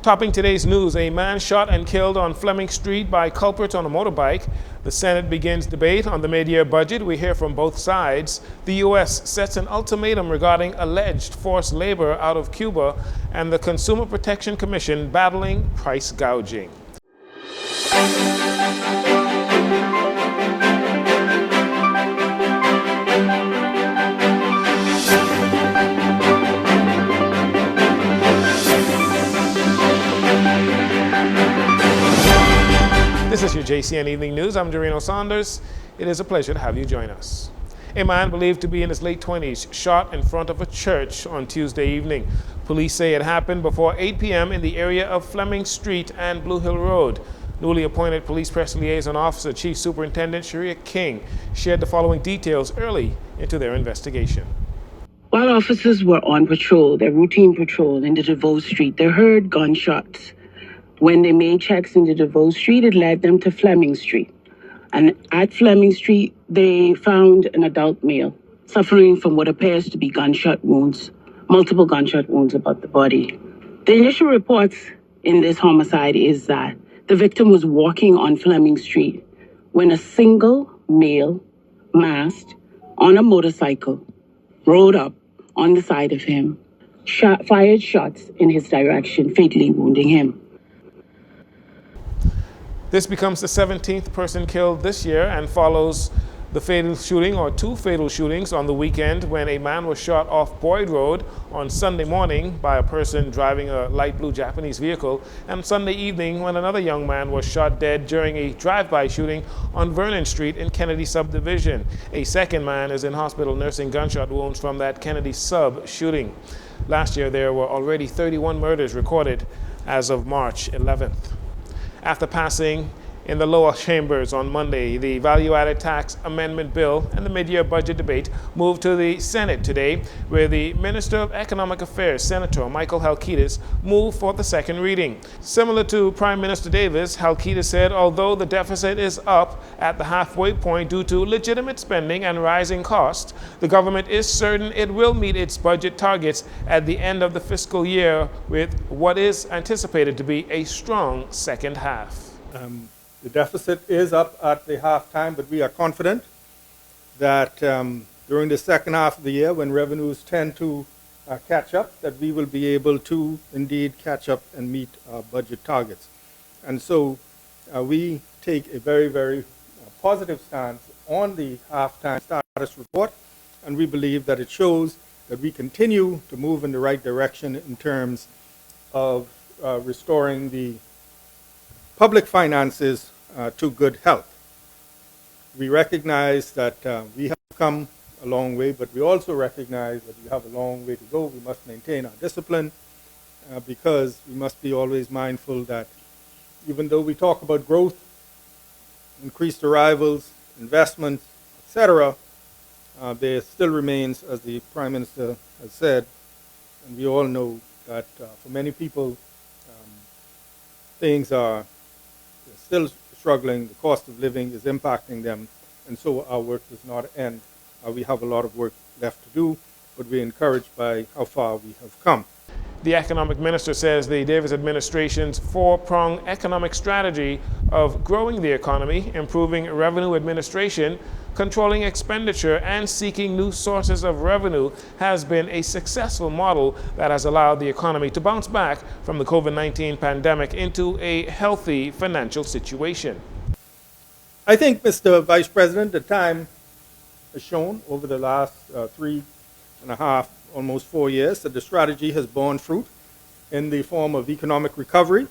Topping today's news, a man shot and killed on Fleming Street by culprits on a motorbike. The Senate begins debate on the mid-year budget. We hear from both sides. The U.S. sets an ultimatum regarding alleged forced labor out of Cuba, and the Consumer Protection Commission battling price gouging. This is your JCN Evening News. I'm Jareno Saunders. It is a pleasure to have you join us. A man believed to be in his late 20s shot in front of a church on Tuesday evening. Police say it happened before 8 p.m. in the area of Fleming Street and Blue Hill Road. Newly appointed Police Press Liaison Officer Chief Superintendent Sharia King shared the following details early into their investigation. While officers were on patrol, their routine patrol in the DeVoe Street, they heard gunshots. When they made checks into DeVoe Street, it led them to Fleming Street. And at Fleming Street, they found an adult male suffering from what appears to be gunshot wounds, multiple gunshot wounds about the body. The initial reports in this homicide is that the victim was walking on Fleming Street when a single male, masked, on a motorcycle, rode up on the side of him, fired shots in his direction, fatally wounding him. This becomes the 17th person killed this year and follows the fatal shooting, or two fatal shootings, on the weekend when a man was shot off Boyd Road on Sunday morning by a person driving a light blue Japanese vehicle, and Sunday evening when another young man was shot dead during a drive-by shooting on Vernon Street in Kennedy Subdivision. A second man is in hospital nursing gunshot wounds from that Kennedy Sub shooting. Last year there were already 31 murders recorded as of March 11th. After passing in the lower chambers on Monday, the Value-Added Tax Amendment Bill and the mid-year budget debate moved to the Senate today, where the Minister of Economic Affairs, Senator Michael Halkitis, moved for the second reading. Similar to Prime Minister Davis, Halkitis said although the deficit is up at the halfway point due to legitimate spending and rising costs, the government is certain it will meet its budget targets at the end of the fiscal year with what is anticipated to be a strong second half. The deficit is up at the halftime, but we are confident that during the second half of the year, when revenues tend to catch up, that we will be able to indeed catch up and meet our budget targets. And so we take a very, very positive stance on the halftime status report, and we believe that it shows that we continue to move in the right direction in terms of restoring the public finances to good health. We recognize that we have come a long way, but we also recognize that we have a long way to go. We must maintain our discipline because we must be always mindful that even though we talk about growth, increased arrivals, investment, etc., there still remains, as the Prime Minister has said, and we all know that for many people, things are still struggling. The cost of living is impacting them, and so our work does not end. We have a lot of work left to do, but we're encouraged by how far we have come. The economic minister says the Davis administration's four-pronged economic strategy of growing the economy, improving revenue administration, controlling expenditure, and seeking new sources of revenue has been a successful model that has allowed the economy to bounce back from the COVID-19 pandemic into a healthy financial situation. I think, Mr. Vice President, the time has shown over the last 3.5, almost 4 years, that the strategy has borne fruit in the form of economic recovery,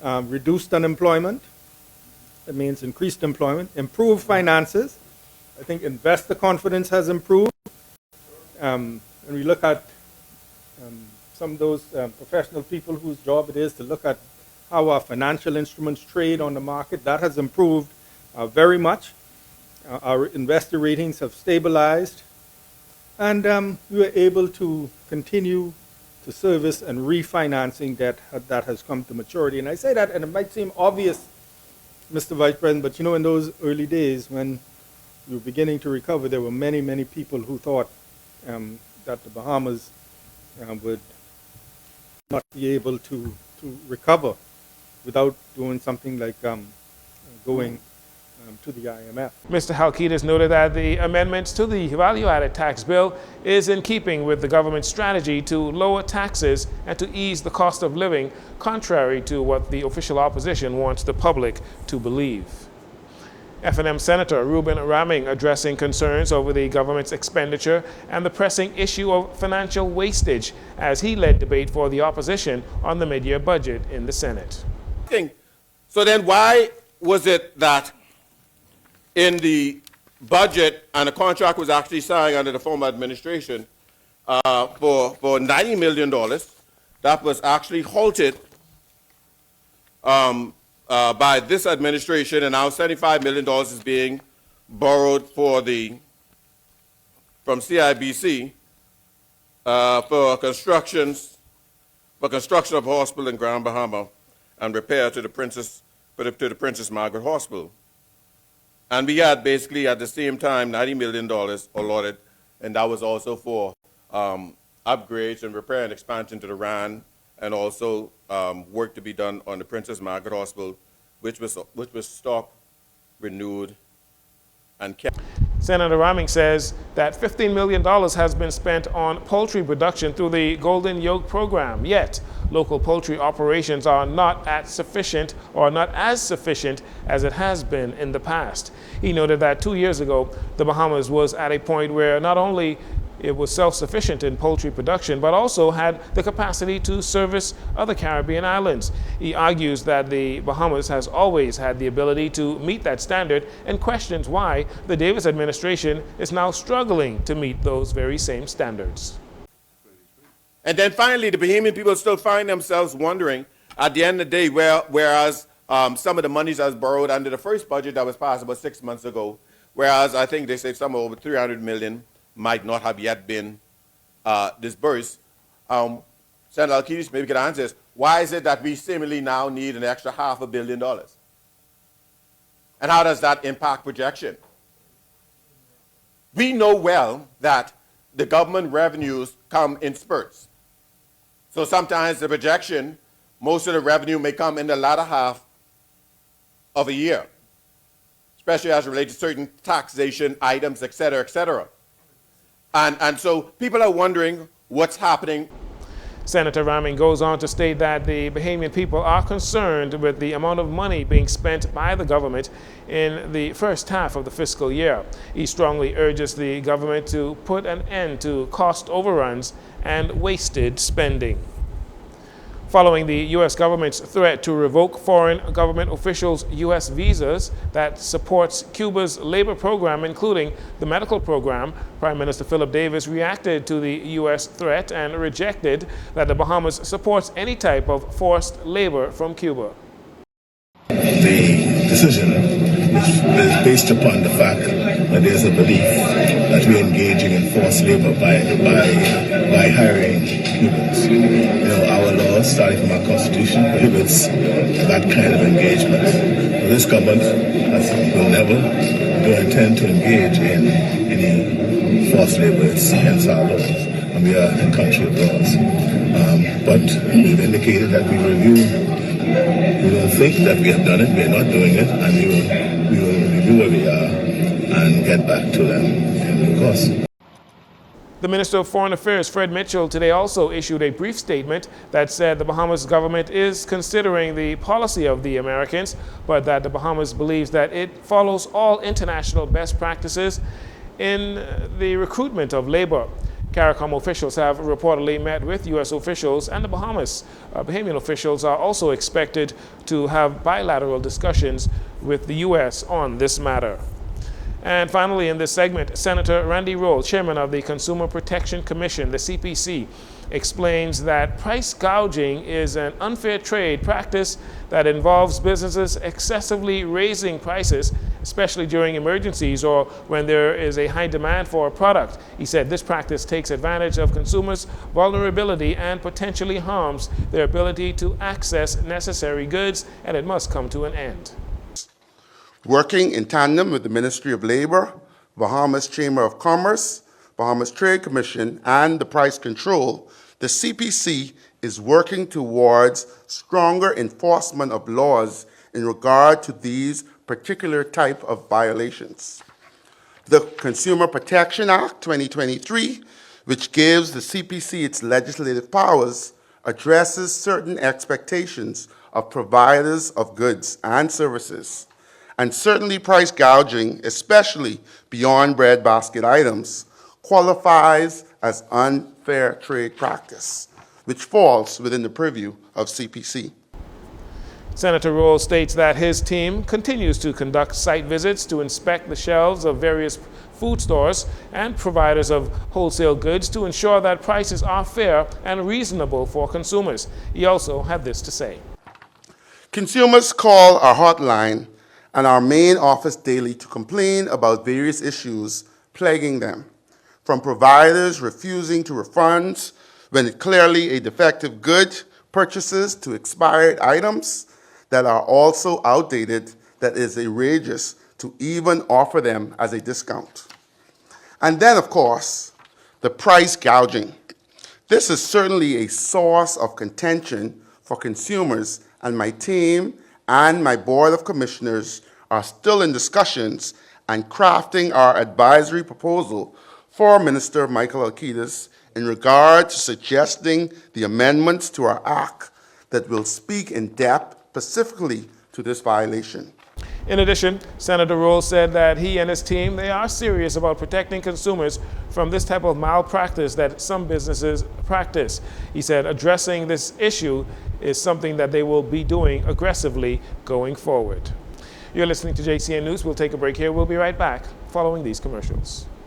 reduced unemployment, that means increased employment, improved finances. I think investor confidence has improved. When we look at some of those professional people whose job it is to look at how our financial instruments trade on the market, that has improved very much. Our investor ratings have stabilized, and we were able to continue to service and refinancing debt that has come to maturity. And I say that, and it might seem obvious, Mr. Vice President, but you know, in those early days when we were beginning to recover, there were many, many people who thought that the Bahamas would not be able to to recover without doing something like going to the IMF. Mr. Halkitis noted that the amendments to the value-added tax bill is in keeping with the government's strategy to lower taxes and to ease the cost of living, contrary to what the official opposition wants the public to believe. F&M Senator Reuben Raming addressing concerns over the government's expenditure and the pressing issue of financial wastage as he led debate for the opposition on the mid-year budget in the Senate. So then why was it that in the budget, and a contract was actually signed under the former administration for $90 million, that was actually halted by this administration, and now $75 million is being borrowed from CIBC for construction of hospital in Grand Bahama and repair to the Princess Margaret Hospital. And we had basically at the same time $90 million allotted, and that was also for upgrades and repair and expansion to the RAN, and also work to be done on the Princess Margaret Hospital, which was stopped, renewed, and kept. Senator Raming says that $15 million has been spent on poultry production through the Golden Yoke program, yet local poultry operations are not as sufficient as it has been in the past. He noted that 2 years ago, the Bahamas was at a point where not only it was self-sufficient in poultry production, but also had the capacity to service other Caribbean islands. He argues that the Bahamas has always had the ability to meet that standard and questions why the Davis administration is now struggling to meet those very same standards. And then finally, the Bahamian people still find themselves wondering at the end of the day, whereas some of the monies that was borrowed under the first budget that was passed about 6 months ago, whereas I think they say somewhere over 300 million might not have yet been disbursed. Senator Halkitis, maybe you could answer this. Why is it that we seemingly now need an extra $500 million? And how does that impact projection? We know well that the government revenues come in spurts. So sometimes the projection, most of the revenue may come in the latter half of a year, especially as related to certain taxation items, et cetera, et cetera. And so people are wondering what's happening. Senator Raming goes on to state that the Bahamian people are concerned with the amount of money being spent by the government in the first half of the fiscal year. He strongly urges the government to put an end to cost overruns and wasted spending. Following the U.S. government's threat to revoke foreign government officials' U.S. visas that supports Cuba's labor program, including the medical program, Prime Minister Philip Davis reacted to the U.S. threat and rejected that the Bahamas supports any type of forced labor from Cuba. The decision is based upon the fact that there's a belief that we're engaging in forced labor by hiring Cubans. You know, our laws, starting from our Constitution, prohibits that kind of engagement. But this government will never intend to engage in any forced labor. It's against our laws, and we are a country of laws. But we've indicated that we review. We don't think that we have done it, we are not doing it, and we will review where we are and get back to them in due course. The Minister of Foreign Affairs, Fred Mitchell, today also issued a brief statement that said the Bahamas government is considering the policy of the Americans, but that the Bahamas believes that it follows all international best practices in the recruitment of labor. CARICOM officials have reportedly met with U.S. officials, and the Bahamian officials are also expected to have bilateral discussions with the U.S. on this matter. And finally, in this segment, Senator Randy Roll, chairman of the Consumer Protection Commission, the CPC, explains that price gouging is an unfair trade practice that involves businesses excessively raising prices, especially during emergencies or when there is a high demand for a product. He said this practice takes advantage of consumers' vulnerability and potentially harms their ability to access necessary goods, and it must come to an end. Working in tandem with the Ministry of Labor, Bahamas Chamber of Commerce, Bahamas Trade Commission, and the Price Control, the CPC is working towards stronger enforcement of laws in regard to these particular type of violations. The Consumer Protection Act 2023, which gives the CPC its legislative powers, addresses certain expectations of providers of goods and services, and certainly price gouging, especially beyond breadbasket items, qualifies as unfair trade practice, which falls within the purview of CPC. Senator Roll states that his team continues to conduct site visits to inspect the shelves of various food stores and providers of wholesale goods to ensure that prices are fair and reasonable for consumers. He also had this to say. Consumers call our hotline and our main office daily to complain about various issues plaguing them, from providers refusing to refund when it's clearly a defective good, purchases to expired items that are also outdated that is outrageous to even offer them as a discount. And then, of course, the price gouging. This is certainly a source of contention for consumers, and my team and my Board of Commissioners are still in discussions and crafting our advisory proposal for Minister Michael Alcides in regard to suggesting the amendments to our act that will speak in depth specifically to this violation. In addition, Senator Roll said that he and his team, they are serious about protecting consumers from this type of malpractice that some businesses practice. He said addressing this issue is something that they will be doing aggressively going forward. You're listening to JCN News. We'll take a break here. We'll be right back following these commercials.